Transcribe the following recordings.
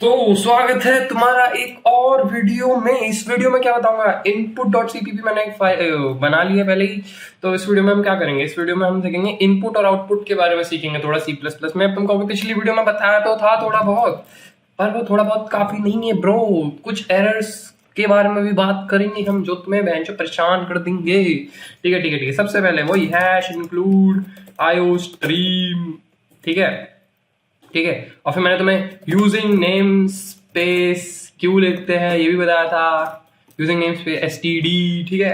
तो स्वागत है तुम्हारा एक और वीडियो में। इस वीडियो में क्या बताऊंगा, input.cpp मैंने एक फाइल बना ली है पहले ही। तो इस वीडियो में हम क्या करेंगे, इस वीडियो में हम देखेंगे इनपुट और आउटपुट के बारे में सीखेंगे थोड़ा C++ में। अब तुम कहोगे पिछली वीडियो में बताया तो था थोड़ा बहुत, पर वो थोड़ा बहुत काफी नहीं है ब्रो। कुछ एरर्स के बारे में भी बात करेंगे हम जो तुम्हें बहन चो परेशान कर देंगे। ठीक है ठीक है ठीक है। सबसे पहले वही हैश इंक्लूड आईओ स्ट्रीम, ठीक है ठीक है। और फिर मैंने तुम्हें यूजिंग नेम स्पेस क्यों लिखते हैं ये भी बताया था, यूजिंग नेम स्पेस एसटीडी, ठीक है,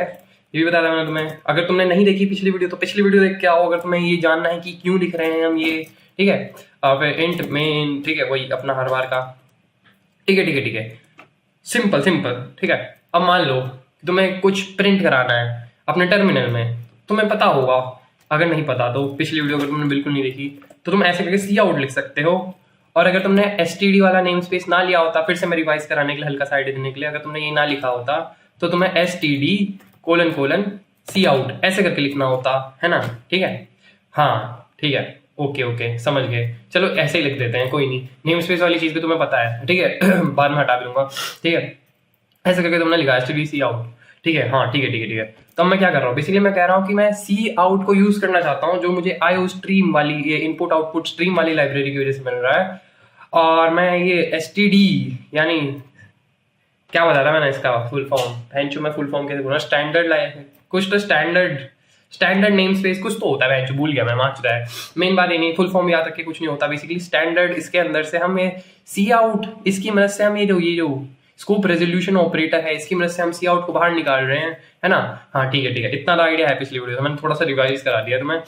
ये भी बताया था मैंने तुम्हें। अगर तुमने नहीं देखी पिछली वीडियो तो पिछली वीडियो देख के आओ अगर तुम्हें ये जानना है कि क्यों लिख रहे हैं हम ये, ठीक है। और फिर इंट मेन, ठीक है, वही अपना हर बार का, ठीक है ठीक है ठीक है। सिंपल सिंपल, ठीक है। अब मान लो कि तुम्हें कुछ प्रिंट कराना है अपने टर्मिनल में, तुम्हें पता होगा, अगर नहीं पता तो पिछली वीडियो अगर तुमने बिल्कुल नहीं देखी तो तुम ऐसे करके सी आउट लिख सकते हो। और अगर तुमने एसटीडी वाला नेम स्पेस ना लिया होता, फिर से मैं रिवाइज कराने के लिए हल्का सा आइडिया देने के लिए, अगर तुमने ये ना लिखा होता तो तुम्हें एसटीडी कोलन कोलन सी आउट ऐसे करके लिखना होता है ना, ठीक है। हाँ ठीक है, ओके ओके समझ गए। चलो ऐसे ही लिख देते हैं, कोई नहीं। नेम स्पेस वाली चीज भी तुम्हें पता है, ठीक है बाद में हटा भी लूंगा, ठीक है। ऐसे करके तुमने लिखा एसटीडी सी आउट, ठीक है। हाँ ठीक है ठीक है ठीक है। तो मैं क्या कर रहा हूँ, बेसिकली मैं कह रहा हूँ कि मैं सी आउट को यूज करना चाहता हूँ जो मुझे आईओ स्ट्रीम वाली, ये इनपुट आउटपुट स्ट्रीम वाली लाइब्रेरी की वजह से मिल रहा है। और मैं ये एसटीडी यानी क्या बताया था मैंने इसका फुल फॉर्म, भैंचो मैं फुल फॉर्म कैसे बोला, स्टैंडर्ड कुछ तो स्टैंडर्ड नेम स्पेस कुछ तो होता है, भैंचो भूल गया मैं, मार चुका है। मेन बात ये नहीं, फुल फॉर्म याद रख के कुछ नहीं होता। बेसिकली स्टैंडर्ड इसके अंदर से हम ये सी आउट, इसकी मदद से हम ये जो स्कोप रेजोल्यूशन ऑपरेटर है इसकी मदद से हम सी आउट को बाहर निकाल रहे हैं, है ना। हाँ ठीक है ठीक है। इतना तो आइडिया है पिछली वीडियो से, मैंने थोड़ा सा रिवाइज करा दिया तुम्हें।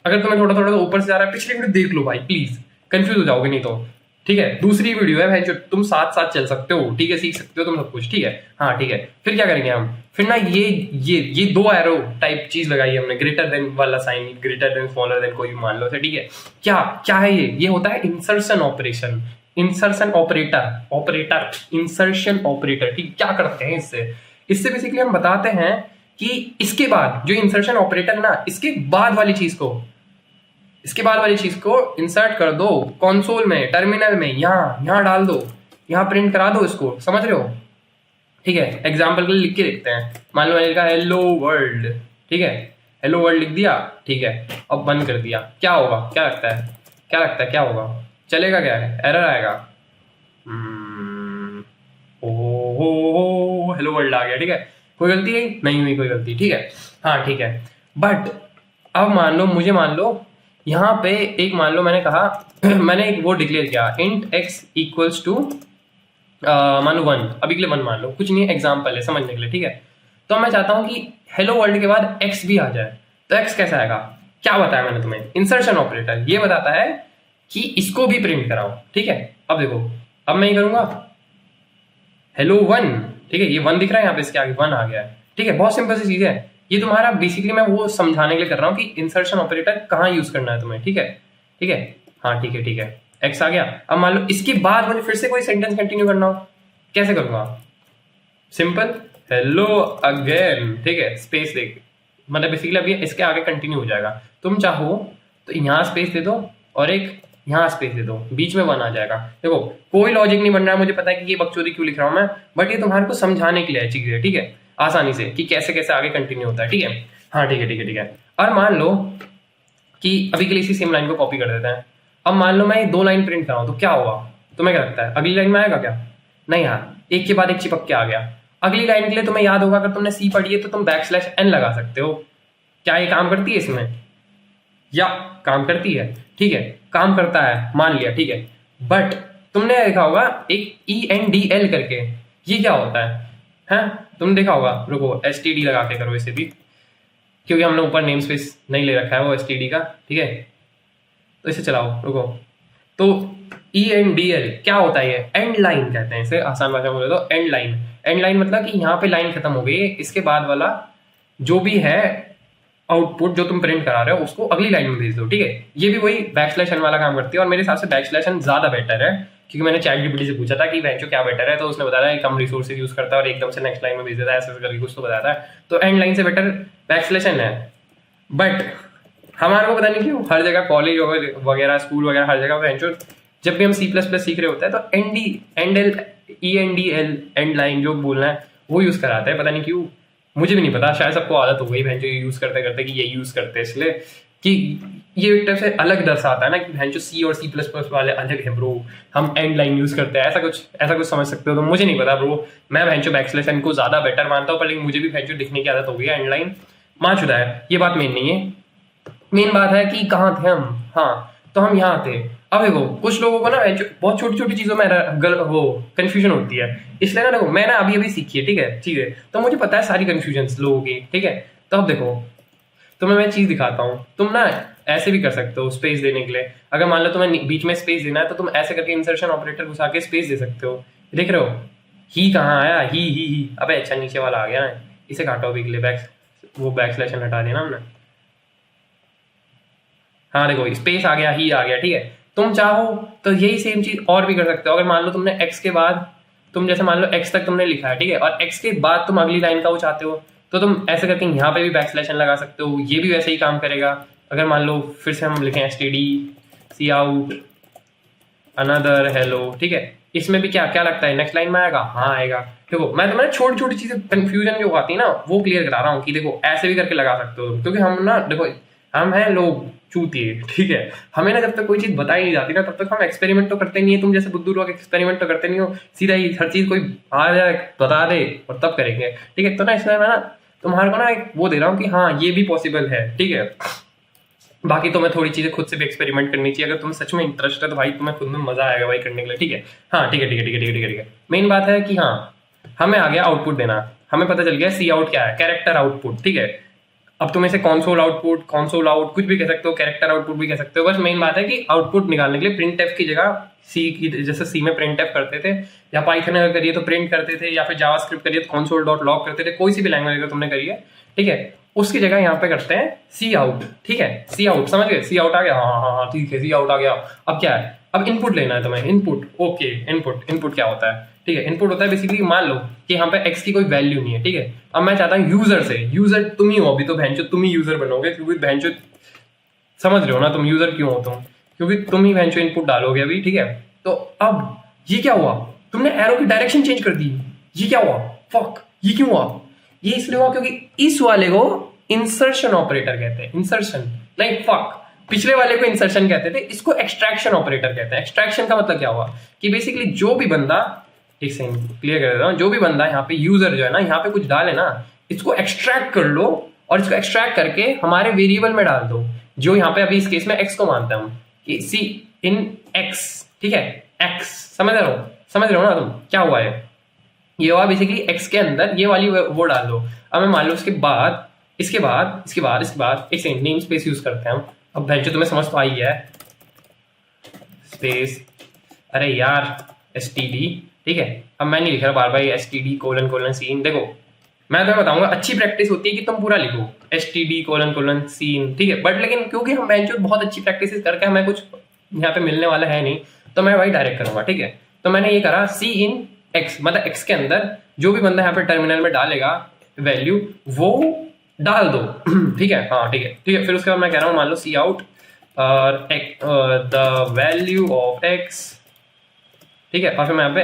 अगर तुम्हें थोड़ा थोड़ा ऊपर से जा रहा है पिछली वीडियो देख लो भाई प्लीज, कंफ्यूज हो जाओगे नहीं तो, ठीक है। दूसरी वीडियो है भाई जो तुम साथ साथ चल सकते हो, ठीक है, सीख सकते हो तुम सब कुछ, ठीक है। हाँ ठीक है। फिर क्या करेंगे हम, फिर ना ये दो एरो टाइप चीज लगाई है हमने, ग्रेटर देन वाला sign, greater than smaller than कोई भी मान लो, ठीक है। क्या क्या है ये होता है insertion operation, insertion operator insertion operator, ठीक। क्या करते हैं इससे, इससे बेसिकली हम बताते हैं कि इसके बाद जो इंसर्शन ऑपरेटर ना, इसके बाद वाली चीज को, इसके बाद वाली चीज को इंसर्ट कर दो कंसोल में, टर्मिनल में, यहाँ डाल दो, यहाँ प्रिंट करा दो इसको, समझ रहे हो, ठीक है। एग्जाम्पल के लिए लिख के देखते हैं। मान लो मैंने लिखा हेलो वर्ल्ड, ठीक है, हेलो वर्ल्ड लिख दिया, ठीक है। अब बंद कर दिया, क्या होगा, क्या लगता है, क्या लगता है क्या होगा, चलेगा क्या है, एरर आएगा। ओ हेलो वर्ल्ड आ गया, ठीक है। कोई गलती है नहीं हुई, कोई गलती, ठीक है। हाँ ठीक है। बट अब मान लो, मुझे मान लो यहाँ पे एक, मान लो मैंने कहा मैंने एक वो डिक्लेयर किया इंट x इक्वल्स टू मान लो 1, अभी के लिए 1 मान लो, कुछ नहीं, एग्जाम्पल है समझने के लिए, ठीक है। तो मैं चाहता हूँ कि हेलो वर्ल्ड के बाद x भी आ जाए, तो x कैसे आएगा, क्या बताया मैंने तुम्हें, इंसर्शन ऑपरेटर ये बताता है कि इसको भी प्रिंट कराओ, ठीक है। अब देखो, अब मैं ये करूंगा हेलो 1, ठीक है, ये 1 दिख रहा है यहाँ पे, इसके आगे 1 आ गया है, ठीक है। बहुत सिंपल सी चीज है ये, तुम्हारा बेसिकली मैं वो समझाने के लिए कर रहा हूँ कि इंसर्शन ऑपरेटर कहाँ यूज करना है तुम्हें, ठीक है ठीक है। हाँ ठीक है ठीक है, एक्स आ गया। अब मान लो इसके बाद मुझे फिर से कोई सेंटेंस कंटिन्यू करना हो, कैसे करूंगा, सिंपल हेलो अगेन, ठीक है, स्पेस दे, मतलब बेसिकली अभी इसके आगे कंटिन्यू हो जाएगा। तुम चाहो तो यहाँ स्पेस दे दो और एक यहाँ स्पेस दे दो, बीच में 1 आ जाएगा। देखो कोई लॉजिक नहीं बन रहा है, मुझे पता है कि ये बकचोदी क्यों लिख रहा हूँ मैं, बट ये तुम्हारे को समझाने के लिए है चीजें, ठीक है, आसानी से कि कैसे कैसे आगे कंटिन्यू होता है, ठीक है। हाँ ठीक है ठीक है ठीक है। और मान लो कि अभी के लिए इसी सेम लाइन को कॉपी कर देते हैं। अब मान लो मैं ये 2 लाइन प्रिंट कराऊं तो क्या होगा, तुम्हें क्या लगता है, अगली लाइन में आएगा क्या, नहीं यार, एक के बाद एक चिपक के आ गया। अगली लाइन के लिए तुम्हें याद होगा, अगर तुमने सी पढ़ी है तो तुम \n लगा सकते हो। क्या ये काम करती है इसमें, या काम करती है, ठीक है, काम करता है मान लिया, ठीक है। बट तुमने देखा होगा एक ENDL करके, ये क्या होता है तुमने देखा होगा, रुको STD लगा के करो इसे भी, क्योंकि हमने ऊपर नेम स्पेस नहीं ले रखा है वो STD का, ठीक है। तो इसे चलाओ, रुको। तो ENDL क्या होता है, ये एंड लाइन कहते हैं इसे, आसान भाषा में बोले तो एंड लाइन। एंड लाइन मतलब कि यहाँ पे लाइन खत्म हो गई, इसके बाद वाला जो भी है आउटपुट जो तुम प्रिंट करा रहे हो उसको अगली लाइन में भेज दो, ठीक है। ये भी वही \n वाला काम करती है, और मेरे हिसाब से \n ज्यादा बेटर है, क्योंकि मैंने ChatGPT से पूछा था कि वेंचो क्या बेटर है, तो उसने बताया है कम रिसोर्सेज यूज करता है और एकदम से नेक्स्ट लाइन में भेज देता है, ऐसे करके कुछ तो बताता है। तो एंड लाइन से बेटर \n है। बट हमारे को पता नहीं क्यों हर जगह, कॉलेज वगैरह, स्कूल वगैरह, हर जगह वेंचो जब भी हम सी प्लस प्लस सीख रहे होते हैं तो एंड लाइन जो बोलना है वो यूज कराता है, पता नहीं क्यों, मुझे भी नहीं पता, शायद सबको आदत हो गई बहन जो यूज करते करते कि ये यूज करते हैं, इसलिए कि ये एक तरह से अलग दर्शाता है ना कि बहन जो सी और सी प्लस प्लस वाले अलग है ब्रो, हम एंड लाइन यूज करते हैं, ऐसा कुछ समझ सकते हो। तो मुझे नहीं पता ब्रो, मैं बहन बैकस्लैश एन को ज्यादा बेटर मानता हूँ, पर लेकिन मुझे भी बहन दिखने की आदत हो गई है, एंड लाइन मार चुका है, ये बात मेन नहीं है। मेन बात है कि कहाँ थे हम, हाँ तो हम यहाँ थे। अब देखो कुछ लोगों को ना बहुत छोटी छोटी चीजों में वो कंफ्यूजन होती है, इसलिए ना देखो मैंने अभी सीखी है, ठीक है चीजें, तो मुझे पता है सारी कंफ्यूजन लोगों की, ठीक है। तो अब देखो तुम्हें मैं चीज दिखाता हूँ, तुम ना ऐसे भी कर सकते हो स्पेस देने के लिए, अगर मान लो तुम्हें बीच में स्पेस देना है तो तुम ऐसे करके इंसर्शन ऑपरेटर घुसा के स्पेस दे सकते हो। देख रहे हो ही कहाँ आया, ही अबे अच्छा नीचे वाला आ गया ना, इसे काटो अभी के लिए, वो बैकस्लैश हटा दिया ना हमने, हाँ देखो स्पेस आ गया, ही आ गया, ठीक है। तुम चाहो तो यही सेम चीज और भी कर सकते हो, अगर मान लो तुमने x के बाद, तुम जैसे मान लो x तक तुमने लिखा है, ठीक है, और x के बाद तुम अगली लाइन का वो चाहते हो तो तुम ऐसे करके यहाँ पे भी बैकस्लैश लगा सकते हो, ये भी वैसे ही काम करेगा। अगर मान लो फिर से हम लिखें std सी आउट अनदर हेलो, ठीक है, इसमें भी क्या क्या लगता है नेक्स्ट लाइन में आएगा, हाँ आएगा। देखो मैं तुम्हें छोटी छोटी चीजें कंफ्यूजन जो आती है ना वो क्लियर करा रहा हूँ कि देखो ऐसे भी करके लगा सकते हो, क्योंकि हम ना देखो हम हैं लोग चूतिए, ठीक है, हमें ना जब तक कोई चीज बताई नहीं जाती ना तब तक हम एक्सपेरिमेंट तो करते नहीं है, तुम जैसे बुद्धू लोग एक्सपेरिमेंट तो करते नहीं हो, सीधा ही हर चीज कोई आ जाए बता दे और तब करेंगे, ठीक है। तो ना इसमें मैं ना तुम्हारे को ना एक वो दे रहा हूँ कि हाँ ये भी पॉसिबल है, ठीक है। बाकी तुम्हें थोड़ी चीजें खुद से भी एक्सपेरिमेंट करनी चाहिए, अगर तुम्हें सच में इंटरेस्ट है तो भाई तुम्हें खुद में मजा आएगा भाई करने के लिए, ठीक है। हाँ ठीक है ठीक है ठीक है ठीक है ठीक है। मेन बात है कि हाँ हमें आ गया आउटपुट देना, हमें पता चल गया सी आउट क्या है, कैरेक्टर आउटपुट, ठीक है। अब तुम इसे कॉन्सोल आउटपुट, कॉन्सोल आउट कुछ भी कह सकते हो, कैरेक्टर आउटपुट भी कह सकते हो, बस मेन बात है कि आउटपुट निकालने के लिए प्रिंट एफ की जगह सी की, जैसे सी में प्रिंट एफ करते थे या पाइथन अगर करिए तो प्रिंट करते थे, या फिर जावास्क्रिप्ट करिए तो कॉन्सोल डॉट लॉग करते थे, कोई सी भी लैंग्वेज अगर तुमने करी है, ठीक है, उसकी जगह यहाँ पे करते हैं सी आउट, ठीक है। सी आउट समझ गए, सी आउट आ गया, हाँ हाँ हाँ ठीक है सी आउट आ गया। अब क्या है, अब इनपुट लेना है तुम्हें, इनपुट, ओके इनपुट क्या होता है, ठीक है। इनपुट होता है बेसिकली मान लो कि यहाँ पे x की कोई वैल्यू नहीं है, ठीक है। अब मैं चाहता हूँ यूजर से, यूजर तुम ही हो अभी, तो भैंचो तुम ही यूजर बनोगे, क्योंकि भैंचो समझ रहे हो ना तुम यूजर क्यों हो, तुम क्योंकि तुम ही भैंचो इनपुट डालोगे अभी, ठीक है। तो अब ये क्या हुआ, तुमने एरो की डायरेक्शन चेंज कर दी, ये क्या हुआ, फक, ये क्यों हुआ, ये इसलिए हुआ क्योंकि इस वाले को इंसर्शन ऑपरेटर कहते हैं, इंसर्शन नहीं फक, पिछले वाले को इंसर्शन कहते थे, इसको एक्सट्रैक्शन ऑपरेटर कहते हैं। एक्सट्रैक्शन का मतलब क्या हुआ कि बेसिकली जो भी बंदा, एक सेकंड क्लियर कर देता हूं, जो भी बंदा यहाँ पे यूजर जो है ना यहाँ पे कुछ डाले ना, इसको एक्सट्रैक्ट कर लो और इसको एक्सट्रैक्ट करके हमारे वेरिएबल में डाल दो, जो यहाँ पे अभी इस केस में x को मानता हूं कि सी इन x, ठीक है, x समझ रहे हो ना तुम, क्या हुआ है, ये हुआ बेसिकली x के अंदर ये वाली वो डाल दो। अब मैं मान लो इसके बाद एक सेकंड नेम स्पेस यूज करते हैं हम, अब भैंचो तुम्हें समझ तो आई है, स्पेस, अरे यार std, ठीक है। अब मैं नहीं लिख रहा बार बार std कोलन कोलन सीन, देखो मैं तुम्हें बताऊंगा अच्छी प्रैक्टिस होती है कि तुम पूरा लिखो std कोलन कोलन सीन, ठीक है, बट लेकिन क्योंकि हम भैंचो बहुत अच्छी प्रैक्टिस करके हमें कुछ यहाँ पे मिलने वाला है नहीं, तो मैं वही डायरेक्ट करूंगा, ठीक है। तो मैंने ये करा सी इन x, मतलब x के अंदर जो भी बंदा यहाँ पे टर्मिनल में डालेगा वैल्यू वो डाल दो, ठीक है, हाँ ठीक है। फिर उसके बाद मैं कह रहा हूँ मान लो सी आउट और द वैल्यू ऑफ x, ठीक है, और फिर मैं यहाँ पे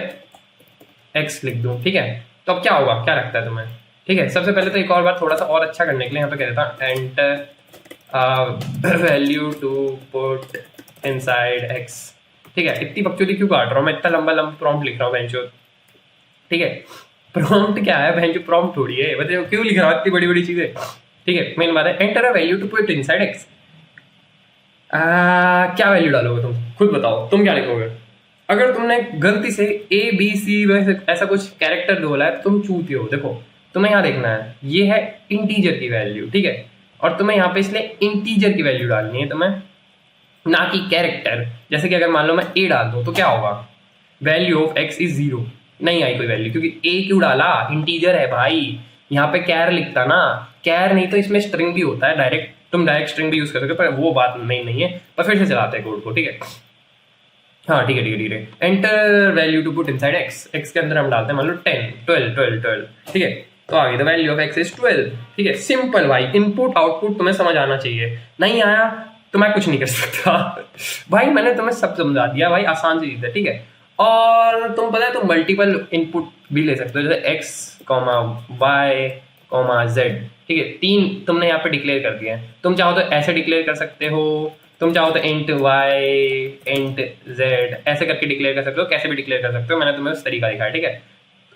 x लिख दूँ, ठीक है। तो अब क्या होगा, क्या लगता है तुम्हें, ठीक है। सबसे पहले तो एक और बार थोड़ा सा और अच्छा करने के लिए यहाँ पे कह देता हूँ enter value to put inside x, ठीक है। इतनी बकचोदी क्यों काट रहा हूँ मैं, इतना लंबा प्रॉम्प्ट लिख रहा हूँ बेंचो, ठीक है। प्रॉम्प्ट क्या है बेंचो, प्रॉम्प्ट थोड़ी है, बताओ क्यों लिख रहा हूँ इतनी बड़ी बड़ी चीजें, ठीक है। मेन बात है enter a value to put inside x, क्या वैल्यू डालोगे तुम खुद बताओ, तुम क्या लिखोगे। अगर तुमने गलती से a b c ऐसा कुछ कैरेक्टर बोला है तुम चूतिए हो। देखो तुम्हें यहाँ देखना है, ये है इंटीजर की वैल्यू, ठीक है, और तुम्हें यहाँ पे इसलिए इंटीजर की वैल्यू डालनी है तुम्हें, ना कि कैरेक्टर। जैसे कि अगर मान लो मैं a डाल दूं तो क्या होगा, वैल्यू ऑफ x इज 0, नहीं आई कोई वैल्यू, क्योंकि a क्यों डाला, इंटीजर है भाई, यहाँ पे कैर लिखता ना, कैर नहीं तो इसमें स्ट्रिंग भी होता है, डायरेक्ट तुम डायरेक्ट स्ट्रिंग भी यूज कर सकते हो, पर वो बात नहीं है, पर फिर से चलाते हैं कोड को, ठीक है। हाँ ठीक है। Enter value to put inside x के अंदर हम डालते हैं मान लो 10 12, ठीक है। तो आगे the value of x is 12, ठीक है, सिंपल भाई, इनपुट आउटपुट तुम्हें समझ आना चाहिए, नहीं आया तो मैं कुछ नहीं कर सकता। भाई मैंने तुम्हें सब समझा दिया भाई, आसान सी चीज है, ठीक है। और तुम पता है तुम मल्टीपल इनपुट भी ले सकते हो, जैसे X comma Y comma Z, ठीक है। 3 तुमने यहाँ पे डिक्लेयर कर दिया है। तुम चाहो तो ऐसे डिक्लेयर कर सकते हो, तुम चाहो तो इंट वाई इंट जेड ऐसे करके डिक्लेयर कर सकते हो, कैसे भी डिक्लेयर कर सकते हो। मैंने तुम्हें उस तरीका दिखाया, ठीक है।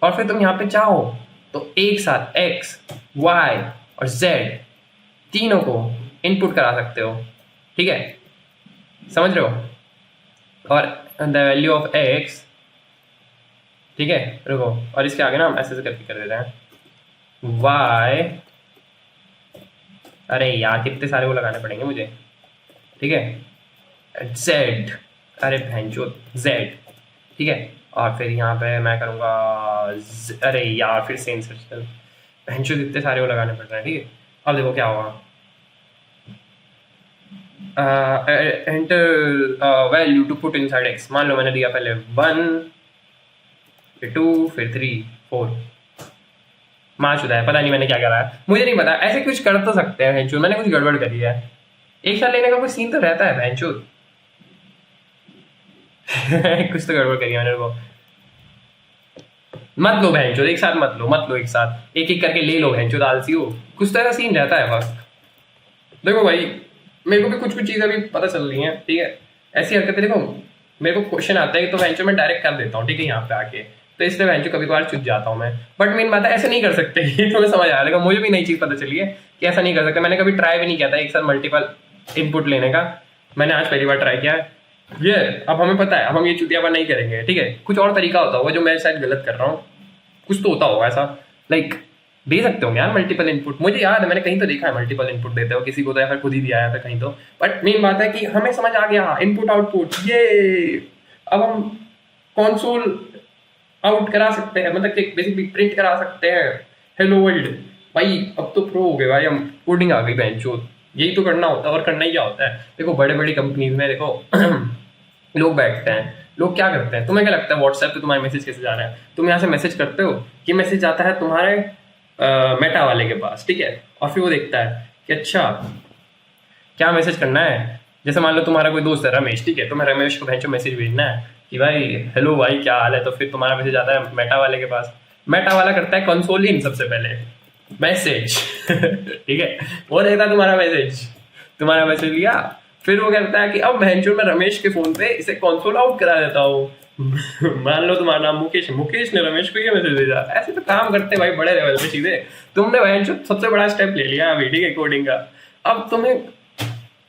और फिर तुम यहाँ पे चाहो तो एक साथ एक्स वाई और जेड तीनों को इनपुट करा सकते हो, ठीक है, समझ रहे हो। और द वैल्यू ऑफ एक्स, ठीक है, रुको, और इसके आगे ना हम ऐसे करके कर देते हैं वाई, अरे यार कितने सारे वो लगाने पड़ेंगे मुझे, ठीक है, जेड, अरे भैंचो जेड, ठीक है। और फिर यहाँ पे मैं करूँगा अरे यार फिर सेम सर्कल, भैंचो कितने सारे वो लगाने पड़ रहे हैं, ठीक है। अब देखो क्या होगा, enter value to put inside X. मान लो मैंने दिया पहले 1 फिर 2 फिर 3 4, माशुदा है, पता नहीं मैंने क्या करा है, मुझे नहीं पता। ऐसे कुछ कर तो सकते हैं भैंचो, मैंने कुछ गड़बड़ करी है। एक साथ लेने का कोई सीन तो रहता है भैंचो। कुछ तो गड़बड़ करी है मैंने को। मत लो भैंचो एक साथ, मत लो एक साथ, एक एक करके ले लो भैंचो, आलसी हो। कुछ तो ऐसा सीन रहता है बस। देखो भाई मेरे को भी कुछ कुछ चीजें अभी पता चल रही हैं, ठीक है। ऐसी हरकतें देखो, मेरे को क्वेश्चन आता है तो वेंचर में डायरेक्ट कर देता हूँ, ठीक है, यहाँ पे आके। तो इसलिए वेंचर कभी कभार चुप जाता हूँ मैं। बट मेन बात है ऐसे नहीं कर सकते। ये तुम्हें समझ आया, देखो मुझे भी नई चीज पता चली है कि ऐसा नहीं कर सकते। मैंने कभी ट्राई भी नहीं किया था एक साथ मल्टीपल इनपुट लेने का, मैंने आज पहली बार ट्राई किया है। ये अब हमें पता है, अब हम ये चुतियापन नहीं करेंगे, ठीक है। कुछ और तरीका होता होगा जो मैं शायद गलत कर रहा हूँ, कुछ तो होता होगा ऐसा। लाइक दे सकते होंगे यार मल्टीपल इनपुट, मुझे याद है मैंने कहीं तो देखा है मल्टीपल इनपुट देते हो किसी को, तो या फिर खुद ही दिया है फिर कहीं तो। बट मेन बात है कि हमें समझ आ गया इनपुट आउटपुट, ये अब हम कंसोल आउट करा सकते हैं, मतलब बेसिकली प्रिंट करा सकते हैं हेलो वर्ल्ड। भाई अब तो प्रो हो गए भाई हम, कोडिंग आ गई बेंचो। यही तो करना होता है, और करना ही क्या होता है। देखो बड़े बड़ी कंपनीज में देखो लोग बैठते हैं, लोग क्या करते हैं, तुम्हें क्या लगता है व्हाट्सएप पे तुम्हारे मैसेज कैसे जा रहा है। तुम यहाँ से मैसेज करते हो, ये मैसेज आता है तुम्हारे मेटा वाले के पास, ठीक है। और फिर वो देखता है कि अच्छा क्या मैसेज करना है। जैसे मान लो तुम्हारा कोई दोस्त है रमेश, ठीक है, तुम्हें रमेश को भेजो मैसेज भेजना है कि भाई हेलो भाई क्या हाल है। तो फिर तुम्हारा मैसेज आता है मेटा वाले के पास, मेटा वाला करता है कंसोल इन सबसे पहले मैसेज ठीक है, वो देखता तुम्हारा मैसेज लिया, फिर वो कहता है कि अब मैं रमेश के फोन पे इसे कंसोल आउट करा देता हूँ। मान लो तुम्हारा नाम मुकेश ने रमेश को ये मैसेज भेजा। ऐसे तो काम करते भाई बड़े लेवल पे चीजें। तुमने भैंचो सबसे बड़ा स्टेप ले लिया अभी, ठीक है, कोडिंग का। अब तुम्हें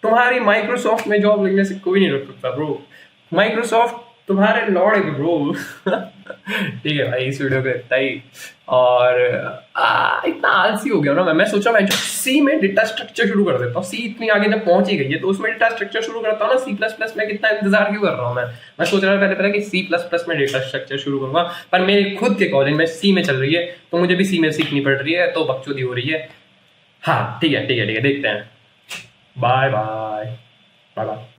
तुम्हारी माइक्रोसॉफ्ट में जॉब लगने से कोई नहीं रोक सकता ब्रो। माइक्रोसॉफ्ट तुम्हारे लॉर्ड है ब्रो। ठीक है भाई इस वीडियो को इतना ही। और इतना आलसी हो गया ना मैं सोचा मैं सी में डेटा स्ट्रक्चर शुरू कर देता हूँ। सी इतनी आगे जब पहुंच ही गई है तो उसमें डेटा स्ट्रक्चर शुरू करता हूँ ना। C++ में कितना इंतजार क्यों कर रहा हूँ मैं सोच रहा था पहले कि C++ में डेटा स्ट्रक्चर शुरू करूंगा, पर मेरे खुद के कॉलेज में सी में चल रही है तो मुझे भी सी में सीखनी पड़ रही है, तो बकचोदी हो रही है। हाँ ठीक है देखते हैं। Bye bye.